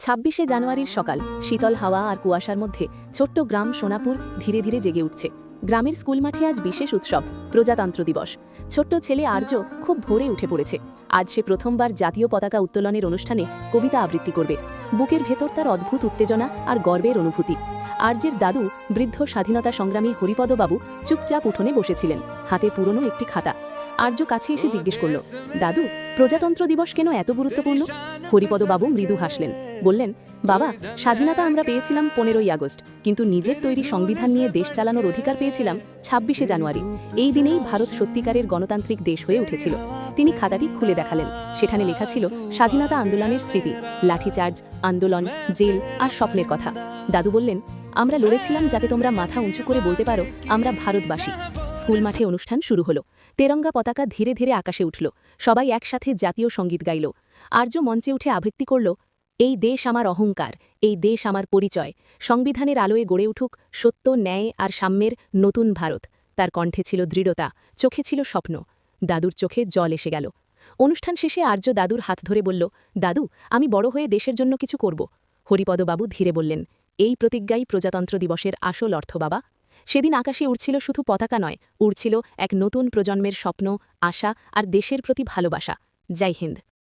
২৬শে জানুয়ারির সকাল, শীতল হাওয়া আর কুয়াশার মধ্যে ছোট্ট গ্রাম সোনাপুর ধীরে ধীরে জেগে উঠছে। গ্রামের স্কুল মাঠে আজ বিশেষ উৎসব, প্রজাতন্ত্র দিবস। ছোট্ট ছেলে আর্য খুব ভোরে উঠে পড়েছে। আজ সে প্রথমবার জাতীয় পতাকা উত্তোলনের অনুষ্ঠানে কবিতা আবৃত্তি করবে। বুকের ভেতর তার অদ্ভুত উত্তেজনা আর গর্বের অনুভূতি। আর্যের দাদু, বৃদ্ধ স্বাধীনতা সংগ্রামী হরিপদবাবু চুপচাপ উঠোনে বসেছিলেন, হাতে পুরনো একটি খাতা। আর্য কাছে এসে জিজ্ঞেস করল, দাদু, প্রজাতন্ত্র দিবস কেন এত গুরুত্বপূর্ণ? হরিপদবাবু মৃদু হাসলেন, বললেন, বাবা, স্বাধীনতা আমরা পেয়েছিলাম 15ই আগস্ট, কিন্তু নিজের তৈরি সংবিধান নিয়ে দেশ চালানোর অধিকার পেয়েছিলাম 26শে জানুয়ারি। এই দিনেই ভারত সত্যিকারের গণতান্ত্রিক দেশ হয়ে উঠেছিল। তিনি খাতাটি খুলে দেখালেন। সেখানে লেখা ছিল স্বাধীনতা আন্দোলনের স্মৃতি, লাঠিচার্জ, আন্দোলন, জেল আর স্বপ্নের কথা। দাদু বললেন, আমরা লড়েছিলাম যাতে তোমরা মাথা উঁচু করে বলতে পারো আমরা ভারতবাসী। স্কুল মাঠে অনুষ্ঠান শুরু হলো। তেরঙ্গা পতাকা ধীরে ধীরে আকাশে উঠল। সবাই একসাথে জাতীয় সঙ্গীত গাইল। আর্য মঞ্চে উঠে আবৃত্তি করল, এই দেশ আমার অহংকার, এই দেশ আমার পরিচয়। সংবিধানের আলোয় গড়ে উঠুক সত্য, ন্যায় আর সাম্যের নতুন ভারত। তার কণ্ঠে ছিল দৃঢ়তা, চোখে ছিল স্বপ্ন। দাদুর চোখে জল এসে গেল। অনুষ্ঠান শেষে আর্য দাদুর হাত ধরে বলল, দাদু, আমি বড় হয়ে দেশের জন্য কিছু করব। হরিপদবাবু ধীরে বললেন, এই প্রতিজ্ঞাই প্রজাতন্ত্র দিবসের আসল অর্থ বাবা। সেদিন আকাশে উড়ছিল শুধু পতাকা নয়, উড়ছিল এক নতুন প্রজন্মের স্বপ্ন, আশা আর দেশের প্রতি ভালোবাসা। জয় হিন্দ।